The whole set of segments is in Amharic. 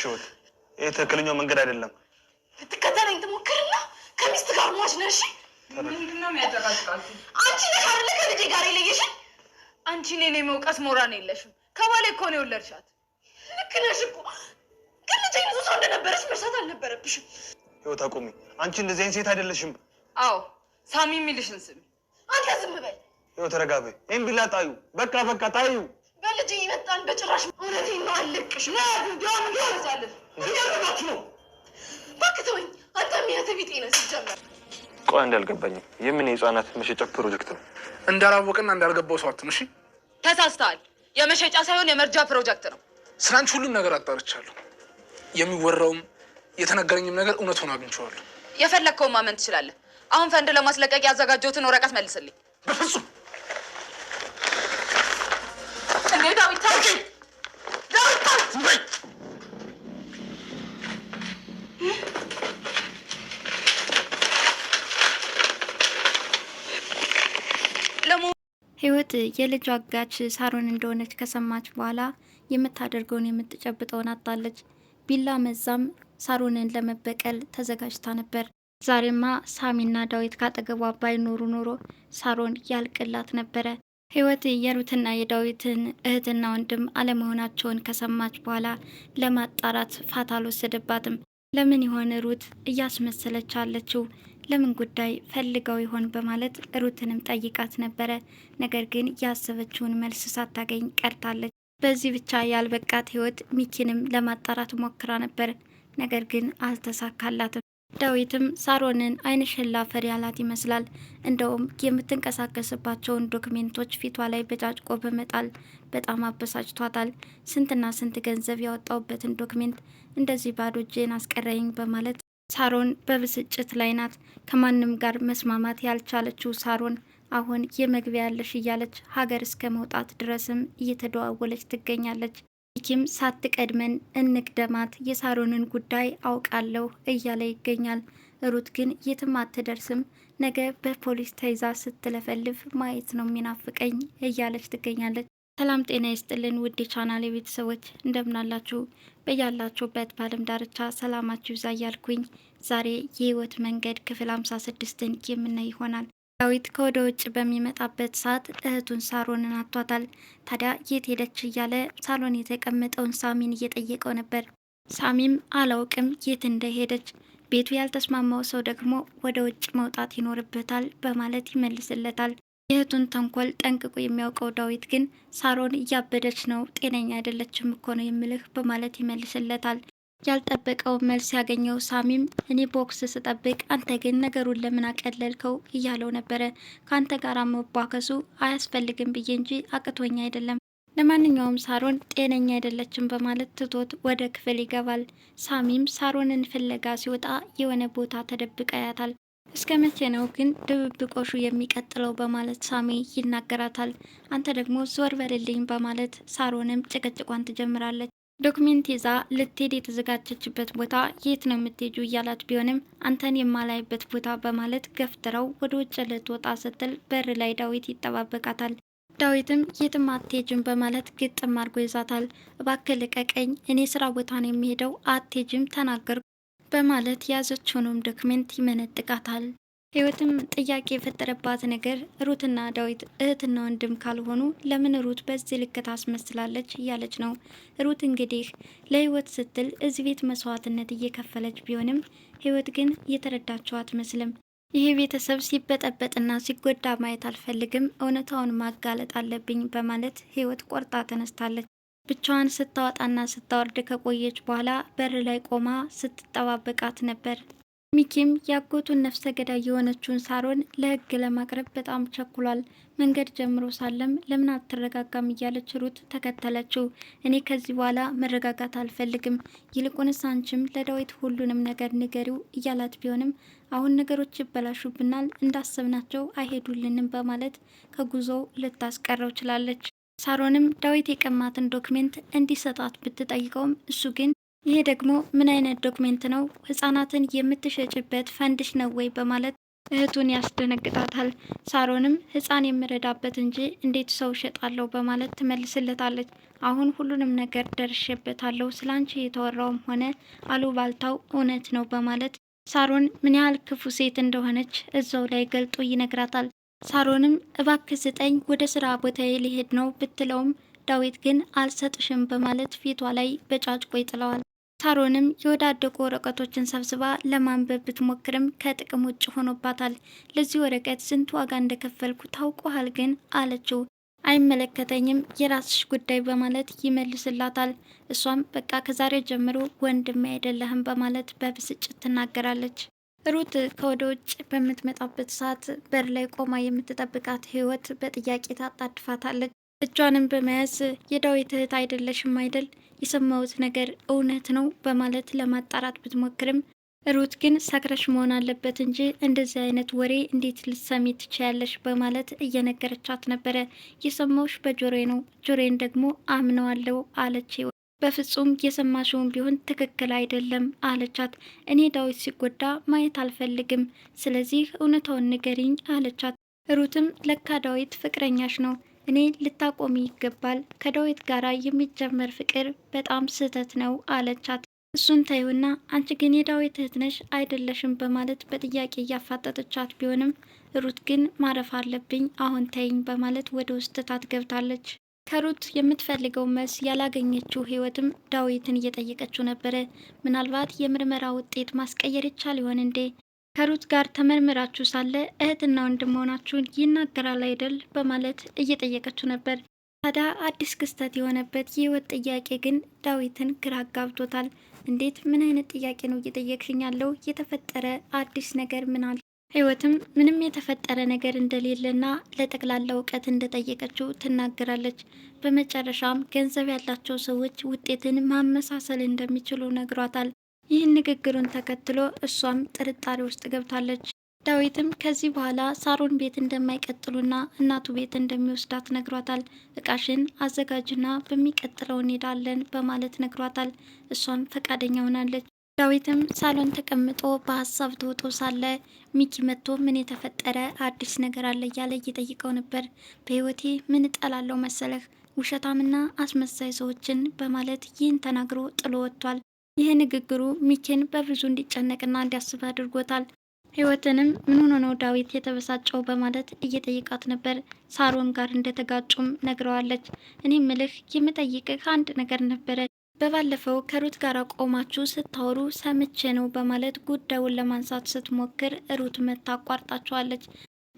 ህይወት ይሄ ትክክለኛው መንገድ አይደለም። ልትከተለኝ ትሞክርና ከሚስት ጋር ሟች ነሽ። ምንድነው የሚያጨቃጭቃችሁ? አንቺ ነሽ አይደለ ከልጄ ጋር የለየሽኝ? አንቺ እኔን የመውቀስ ሞራል የለሽም። ከባሌ እኮ ነው የወለድሻት። ልክ ነሽ እኮ ግን ልጄ ብዙ ሰው እንደነበረች መርሳት አልነበረብሽም። ህይወት አቁሚ። አንቺ እንደዚህ አይነት ሴት አይደለሽም። አዎ ሳሚ የሚልሽን ስሚ። አንተ ዝም በል። ህይወት ተረጋቢ። ይሄን ቢላ ጣዩ። በቃ ታዩ። በልጄ ይመጣል በጭራሽ። እውነቴን ነው አልልቅሽ ነው ቢሆን ይወዛልፍ እንደምናችሁ ነው። እባክህ ተወኝ። አንተ ሚያተ ቢጤ ነህ ሲጀመር። ቆይ እንዳልገባኝም የምን የህፃናት መሸጫ ፕሮጀክት ነው? እንዳላወቅና እንዳልገባው ሰው አትምሺ። ተሳስተሃል። የመሸጫ ሳይሆን የመርጃ ፕሮጀክት ነው። ስራንች ሁሉም ነገር አጣርቻለሁ። የሚወራውም የተነገረኝም ነገር እውነት ሆኖ አግኝቼዋለሁ። የፈለግከውን ማመን ትችላለህ። አሁን ፈንድ ለማስለቀቅ ያዘጋጀሁትን ወረቀት መልስልኝ። በፍጹም እንዴ ዳዊት ታውቂ ህይወት የልጇ አጋች ሳሮን እንደሆነች ከሰማች በኋላ የምታደርገውን የምትጨብጠውን አጣለች። ቢላ መዛም ሳሮንን ለመበቀል ተዘጋጅታ ነበር። ዛሬማ ሳሚና ዳዊት ካጠገቧ ባይኖሩ ኖሮ ሳሮን ያልቅላት ነበረ። ህይወት የሩትና የዳዊትን እህትና ወንድም አለመሆናቸውን ከሰማች በኋላ ለማጣራት ፋታ አልወሰደባትም። ለምን ይሆን ሩት እያስመሰለች አለችው? ለምን ጉዳይ ፈልገው ይሆን በማለት ሩትንም ጠይቃት ነበረ። ነገር ግን ያሰበችውን መልስ ሳታገኝ ቀርታለች። በዚህ ብቻ ያልበቃት ህይወት ሚኪንም ለማጣራት ሞክራ ነበር። ነገር ግን አልተሳካላትም። ዳዊትም ሳሮንን አይንሽን ላፈር ያላት ይመስላል። እንደውም የምትንቀሳቀስባቸውን ዶክሜንቶች ፊቷ ላይ በጫጭቆ በመጣል በጣም አበሳጭቷታል። ስንትና ስንት ገንዘብ ያወጣውበትን ዶክሜንት እንደዚህ ባዶ እጄን አስቀረኝ በማለት ሳሮን በብስጭት ላይ ናት። ከማንም ጋር መስማማት ያልቻለችው ሳሮን አሁን የመግቢያ ያለሽ እያለች ሀገር እስከ መውጣት ድረስም እየተደዋወለች ትገኛለች። ሚኪም ሳትቀድመን እንቅደማት የሳሮንን ጉዳይ አውቃለሁ እያለ ይገኛል። ሩት ግን የትም አትደርስም፣ ነገ በፖሊስ ተይዛ ስትለፈልፍ ማየት ነው የሚናፍቀኝ እያለች ትገኛለች። ሰላም ጤና ይስጥልን ውድ የቻናሌ ቤተሰቦች እንደምናላችሁ በያላችሁበት በዓለም ዳርቻ ሰላማችሁ ይብዛ እያልኩኝ ዛሬ የህይወት መንገድ ክፍል 56ን የምናይ ይሆናል። ዳዊት ከወደ ውጭ በሚመጣበት ሰዓት እህቱን ሳሮንን አቷታል። ታዲያ የት ሄደች እያለ ሳሎን የተቀመጠውን ሳሚን እየጠየቀው ነበር። ሳሚም አላውቅም የት እንደሄደች፣ ቤቱ ያልተስማማው ሰው ደግሞ ወደ ውጭ መውጣት ይኖርበታል በማለት ይመልስለታል። የእህቱን ተንኮል ጠንቅቆ የሚያውቀው ዳዊት ግን ሳሮን እያበደች ነው፣ ጤነኛ አይደለችም እኮ ነው የምልህ በማለት ይመልስለታል። ያልጠበቀው መልስ ያገኘው ሳሚም እኔ ቦክስ ስጠብቅ አንተ ግን ነገሩን ለምን አቀለልከው እያለው ነበረ። ከአንተ ጋር መቧከሱ አያስፈልግም ብዬ እንጂ አቅቶኝ አይደለም። ለማንኛውም ሳሮን ጤነኛ አይደለችም በማለት ትቶት ወደ ክፍል ይገባል። ሳሚም ሳሮንን ፍለጋ ሲወጣ የሆነ ቦታ ተደብቃ ያታል። እስከ መቼ ነው ግን ድብብቆሹ የሚቀጥለው በማለት ሳሚ ይናገራታል። አንተ ደግሞ ዞር በልልኝ በማለት ሳሮንም ጭቅጭቋን ትጀምራለች። ዶክሜንት ይዛ ልትሄድ የተዘጋጀችበት ቦታ የት ነው የምትሄጁ እያላት ቢሆንም አንተን የማላይበት ቦታ በማለት ገፍትረው ወደ ውጭ ልትወጣ ስትል በር ላይ ዳዊት ይጠባበቃታል። ዳዊትም የትም አትሄጅም በማለት ግጥም አድርጎ ይዛታል። እባክህ ልቀቀኝ፣ እኔ ስራ ቦታ ነው የሚሄደው፣ አትሄጅም ተናገርኩ በማለት ያዘችውንም ዶክሜንት ይመነጥቃታል። ህይወትም ጥያቄ የፈጠረባት ነገር ሩትና ዳዊት እህትና ወንድም ካልሆኑ ለምን ሩት በዚህ ልክ ታስመስላለች እያለች ነው። ሩት እንግዲህ ለህይወት ስትል እዚህ ቤት መስዋዕትነት እየከፈለች ቢሆንም ህይወት ግን እየተረዳቸው አትመስልም። ይህ ቤተሰብ ሲበጠበጥና ሲጎዳ ማየት አልፈልግም፣ እውነታውን ማጋለጥ አለብኝ በማለት ህይወት ቆርጣ ተነስታለች። ብቻዋን ስታወጣና ስታወርድ ከቆየች በኋላ በር ላይ ቆማ ስትጠባበቃት ነበር። ሚኪም ያጎቱን ነፍሰ ገዳይ የሆነችውን ሳሮን ለህግ ለማቅረብ በጣም ቸኩሏል። መንገድ ጀምሮ ሳለም ለምን አትረጋጋም እያለች ሩት ተከተለችው። እኔ ከዚህ በኋላ መረጋጋት አልፈልግም፣ ይልቁንስ አንቺም ለዳዊት ሁሉንም ነገር ንገሪው እያላት ቢሆንም አሁን ነገሮች ይበላሹብናል፣ እንዳሰብናቸው አይሄዱልንም በማለት ከጉዞው ልታስቀረው ችላለች። ሳሮንም ዳዊት የቀማትን ዶክሜንት እንዲሰጣት ብትጠይቀውም እሱ ግን ይሄ ደግሞ ምን አይነት ዶክሜንት ነው? ህጻናትን የምትሸጭበት ፈንድሽ ነው ወይ በማለት እህቱን ያስደነግጣታል። ሳሮንም ህፃን የምረዳበት እንጂ እንዴት ሰው እሸጣለሁ በማለት ትመልስለታለች። አሁን ሁሉንም ነገር ደርሼበታለሁ፣ ስላንቺ የተወራውም ሆነ አሉባልታው እውነት ነው በማለት ሳሮን ምን ያህል ክፉ ሴት እንደሆነች እዛው ላይ ገልጦ ይነግራታል። ሳሮንም እባክህ ስጠኝ፣ ወደ ስራ ቦታዬ ሊሄድ ነው ብትለውም ዳዊት ግን አልሰጥሽም በማለት ፊቷ ላይ በጫጭቆ ይጥለዋል። ሳሮንም የወዳደቁ ወረቀቶችን ሰብስባ ለማንበብ ብትሞክርም ከጥቅም ውጭ ሆኖባታል። ለዚህ ወረቀት ስንት ዋጋ እንደከፈልኩ ታውቋል ግን አለችው። አይመለከተኝም፣ የራስሽ ጉዳይ በማለት ይመልስላታል። እሷም በቃ ከዛሬ ጀምሮ ወንድሜ አይደለህም በማለት በብስጭት ትናገራለች። ሩት ከወደ ውጭ በምትመጣበት ሰዓት በር ላይ ቆማ የምትጠብቃት ህይወት በጥያቄ ታጣድፋታለች። እጇንም በመያዝ የዳዊት እህት አይደለሽም አይደል? የሰማሁት ነገር እውነት ነው በማለት ለማጣራት ብትሞክርም ሩት ግን ሰክረሽ መሆን አለበት እንጂ እንደዚህ አይነት ወሬ እንዴት ልትሰሚ ትችያለሽ? በማለት እየነገረቻት ነበረ። የሰማሁሽ በጆሮዬ ነው፣ ጆሮዬን ደግሞ አምነዋለሁ አለች። በፍጹም የሰማሽውን ቢሆን ትክክል አይደለም አለቻት። እኔ ዳዊት ሲጎዳ ማየት አልፈልግም፣ ስለዚህ እውነታውን ንገሪኝ አለቻት። ሩትም ለካ ዳዊት ፍቅረኛሽ ነው፣ እኔ ልታቆሚ ይገባል፣ ከዳዊት ጋር የሚጀመር ፍቅር በጣም ስህተት ነው አለቻት። እሱን ተይውና አንቺ ግን የዳዊት እህት ነሽ አይደለሽም በማለት በጥያቄ እያፋጠጠቻት ቢሆንም ሩት ግን ማረፍ አለብኝ አሁን ተይኝ በማለት ወደ ውስጥ ገብታለች። ከሩት የምትፈልገው መልስ ያላገኘችው ህይወትም ዳዊትን እየጠየቀችው ነበረ። ምናልባት የምርመራ ውጤት ማስቀየር ይቻል ይሆን እንዴ? ከሩት ጋር ተመርምራችሁ ሳለ እህትና ወንድም መሆናችሁን ይናገራል አይደል? በማለት እየጠየቀችው ነበር። ታዲያ አዲስ ክስተት የሆነበት የህይወት ጥያቄ ግን ዳዊትን ግራ አጋብቶታል። እንዴት? ምን አይነት ጥያቄ ነው እየጠየቅሽኝ ያለው? የተፈጠረ አዲስ ነገር ምን አለ? ህይወትም ምንም የተፈጠረ ነገር እንደሌለና ለጠቅላላ እውቀት እንደጠየቀችው ትናገራለች። በመጨረሻም ገንዘብ ያላቸው ሰዎች ውጤትን ማመሳሰል እንደሚችሉ ነግሯታል። ይህን ንግግሩን ተከትሎ እሷም ጥርጣሬ ውስጥ ገብታለች። ዳዊትም ከዚህ በኋላ ሳሮን ቤት እንደማይቀጥሉና እናቱ ቤት እንደሚወስዳት ነግሯታል። እቃሽን አዘጋጅና በሚቀጥለው እንሄዳለን በማለት ነግሯታል። እሷም ፈቃደኛ ሆናለች። ዳዊትም ሳሎን ተቀምጦ በሀሳብ ተውጦ ሳለ ሚኪ መጥቶ ምን የተፈጠረ አዲስ ነገር አለ እያለ እየጠይቀው ነበር። በህይወቴ ምን እጠላለሁ መሰለህ? ውሸታምና አስመሳይ ሰዎችን በማለት ይህን ተናግሮ ጥሎ ወጥቷል። ይህ ንግግሩ ሚኪን በብዙ እንዲጨነቅና እንዲያስብ አድርጎታል። ህይወትንም ምን ሆኖ ነው ዳዊት የተበሳጨው በማለት እየጠየቃት ነበር። ሳሮን ጋር እንደተጋጩም ነግረዋለች። እኔ ምልህ የምጠይቅህ አንድ ነገር ነበረ። በባለፈው ከሩት ጋር ቆማችሁ ስታወሩ ሰምቼ ነው በማለት ጉዳዩን ለማንሳት ስትሞክር ሩት መታ አቋርጣቸዋለች።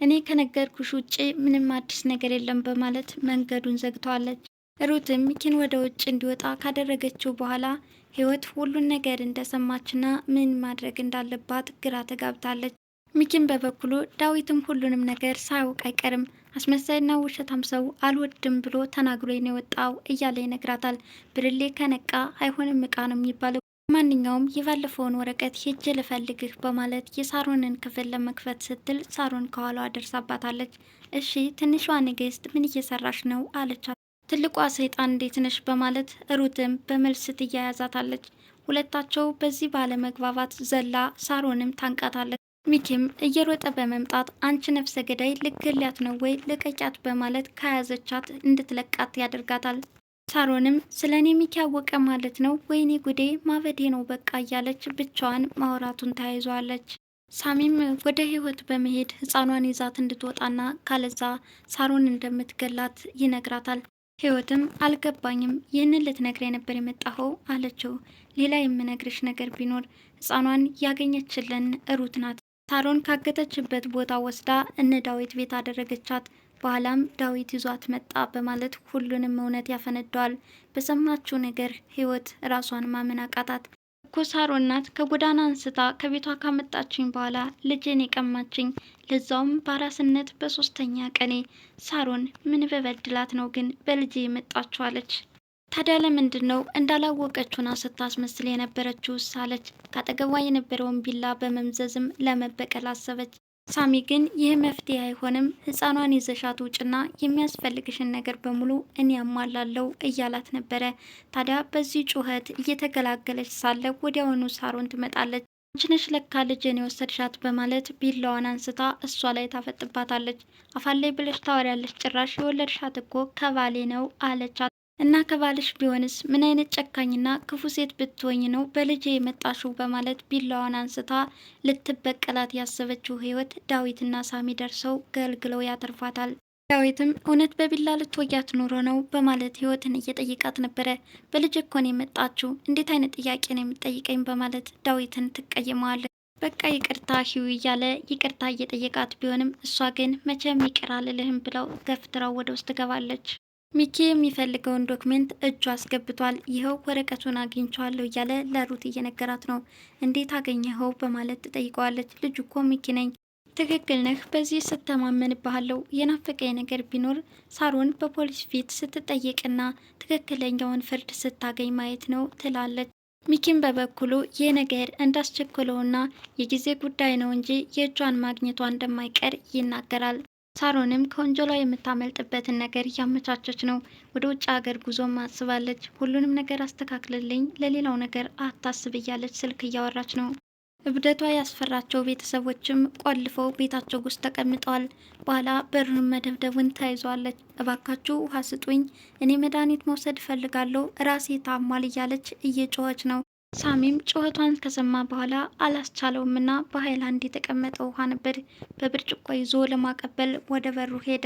እኔ ከነገርኩሽ ውጭ ምንም አዲስ ነገር የለም በማለት መንገዱን ዘግተዋለች። ሩትም ሚኪን ወደ ውጭ እንዲወጣ ካደረገችው በኋላ ህይወት ሁሉን ነገር እንደሰማችና ምን ማድረግ እንዳለባት ግራ ተጋብታለች። ሚኪን በበኩሉ ዳዊትም ሁሉንም ነገር ሳያውቅ አይቀርም፣ አስመሳይና ውሸታም ሰው አልወድም ብሎ ተናግሮ ነው የወጣው እያለ ይነግራታል። ብርሌ ከነቃ አይሆንም እቃ ነው የሚባለው። ማንኛውም የባለፈውን ወረቀት ሄጄ ልፈልግህ በማለት የሳሮንን ክፍል ለመክፈት ስትል ሳሮን ከኋላዋ ደርሳባታለች። እሺ ትንሿ ንግስት ምን እየሰራሽ ነው አለቻት። ትልቋ ሰይጣን እንዴት ነሽ በማለት ሩትም በመልስ ትያያዛታለች። ሁለታቸው በዚህ ባለመግባባት ዘላ ሳሮንም ታንቃታለች። ሚኪም እየሮጠ በመምጣት አንቺ ነፍሰ ገዳይ ልገሊያት ነው ወይ ልቀቂያት በማለት ከያዘቻት እንድትለቃት ያደርጋታል። ሳሮንም ስለ እኔ ሚኪ ያወቀ ማለት ነው፣ ወይኔ ጉዴ ማበዴ ነው በቃ እያለች ብቻዋን ማውራቱን ተያይዘዋለች። ሳሚም ወደ ህይወት በመሄድ ህፃኗን ይዛት እንድትወጣና ካለዛ ሳሮን እንደምትገላት ይነግራታል። ህይወትም አልገባኝም፣ ይህንን ልትነግር ነበር የመጣኸው አለችው። ሌላ የምነግርሽ ነገር ቢኖር ህፃኗን ያገኘችልን ሩት ናት። ሳሮን ካገተችበት ቦታ ወስዳ እነ ዳዊት ቤት አደረገቻት። በኋላም ዳዊት ይዟት መጣ በማለት ሁሉንም እውነት ያፈነደዋል። በሰማችው ነገር ህይወት ራሷን ማመን አቃታት። እኮ ሳሮን ናት ከጎዳና አንስታ ከቤቷ ካመጣችኝ በኋላ ልጄን የቀማችኝ፣ ለዛውም በአራስነት በሶስተኛ ቀኔ። ሳሮን ምን በበድላት ነው ግን በልጄ የመጣችኋለች? ታዲያ ለምንድን ነው እንዳላወቀችውና ስታስመስል የነበረችው ሳለች። ካጠገቧ የነበረውን ቢላ በመምዘዝም ለመበቀል አሰበች። ሳሚ ግን ይህ መፍትሄ አይሆንም፣ ህፃኗን ይዘሻት ውጭና የሚያስፈልግሽን ነገር በሙሉ እኔ ያሟላለው እያላት ነበረ። ታዲያ በዚህ ጩኸት እየተገላገለች ሳለ ወዲያውኑ ሳሮን ትመጣለች። አንቺ ነሽ ለካ ልጄን የወሰድሻት በማለት ቢላዋን አንስታ እሷ ላይ ታፈጥባታለች። አፋላይ ብለሽ ታወሪያለሽ፣ ጭራሽ የወለድሻት እኮ ከባሌ ነው አለቻት። እና ከባልሽ ቢሆንስ ምን አይነት ጨካኝና ክፉ ሴት ብትሆኝ ነው በልጄ የመጣሽው በማለት ቢላዋን አንስታ ልትበቀላት ያሰበችው ህይወት ዳዊትና ሳሚ ደርሰው ገልግለው ያተርፋታል። ዳዊትም እውነት በቢላ ልትወጊያት ኖሮ ነው በማለት ህይወትን እየጠየቃት ነበረ። በልጅ እኮ ነው የመጣችው፣ እንዴት አይነት ጥያቄ ነው የምትጠይቀኝ በማለት ዳዊትን ትቀይመዋለች። በቃ ይቅርታ ሂዊ እያለ ይቅርታ እየጠየቃት ቢሆንም እሷ ግን መቼም ይቅር አልልህም ብለው ገፍትራው ወደ ውስጥ ትገባለች። ሚኪ የሚፈልገውን ዶክሜንት እጁ አስገብቷል። ይኸው ወረቀቱን አግኝቼዋለሁ እያለ ለሩት እየነገራት ነው። እንዴት አገኘኸው በማለት ትጠይቀዋለች። ልጁ እኮ ሚኪ ነኝ። ትክክል ነህ፣ በዚህ ስተማመንብሃለሁ። የናፈቀኝ ነገር ቢኖር ሳሮን በፖሊስ ፊት ስትጠየቅና ትክክለኛውን ፍርድ ስታገኝ ማየት ነው ትላለች። ሚኪም በበኩሉ ይህ ነገር እንዳስቸኮለውና የጊዜ ጉዳይ ነው እንጂ የእጇን ማግኘቷ እንደማይቀር ይናገራል። ሳሮንም ከወንጀሏ የምታመልጥበትን ነገር እያመቻቸች ነው። ወደ ውጭ ሀገር ጉዞም አስባለች። ሁሉንም ነገር አስተካክልልኝ፣ ለሌላው ነገር አታስብ እያለች ስልክ እያወራች ነው። እብደቷ ያስፈራቸው ቤተሰቦችም ቆልፈው ቤታቸው ውስጥ ተቀምጠዋል። በኋላ በሩን መደብደቡን ተያይዘዋለች። እባካችሁ ውሃ ስጡኝ፣ እኔ መድኃኒት መውሰድ እፈልጋለሁ፣ ራሴ ታሟል እያለች እየጮኸች ነው። ሳሚም ጩኸቷን ከሰማ በኋላ አላስቻለውምና በሀይላንድ የተቀመጠ ውሃ ነበር በብርጭቆ ይዞ ለማቀበል ወደ በሩ ሄደ።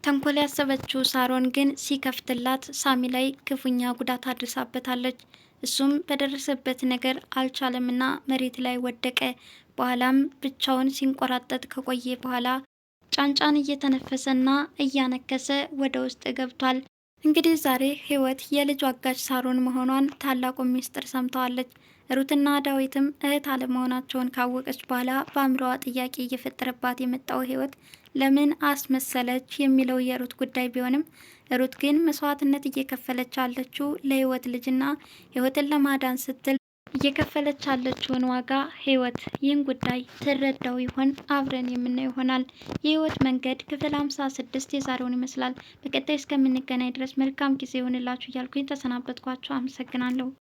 ተንኮል ያሰበችው ሳሮን ግን ሲከፍትላት ሳሚ ላይ ክፉኛ ጉዳት አድርሳበታለች። እሱም በደረሰበት ነገር አልቻለምና መሬት ላይ ወደቀ። በኋላም ብቻውን ሲንቆራጠጥ ከቆየ በኋላ ጫንጫን እየተነፈሰና እያነከሰ ወደ ውስጥ ገብቷል። እንግዲህ ዛሬ ህይወት የልጅ አጋች ሳሮን መሆኗን ታላቁ ሚስጥር ሰምተዋለች። ሩትና ዳዊትም እህት አለመሆናቸውን ካወቀች በኋላ በአእምሮዋ ጥያቄ እየፈጠረባት የመጣው ህይወት ለምን አስመሰለች የሚለው የሩት ጉዳይ ቢሆንም ሩት ግን መስዋዕትነት እየከፈለች ያለችው ለህይወት ልጅና ህይወትን ለማዳን ስትል እየከፈለች ያለችውን ዋጋ ህይወት ይህን ጉዳይ ትረዳው ይሆን? አብረን የምናየው ይሆናል። የህይወት መንገድ ክፍል 56 የዛሬውን ይመስላል። በቀጣይ እስከምንገናኝ ድረስ መልካም ጊዜ ይሆንላችሁ እያልኩኝ ተሰናበትኳችሁ። አመሰግናለሁ።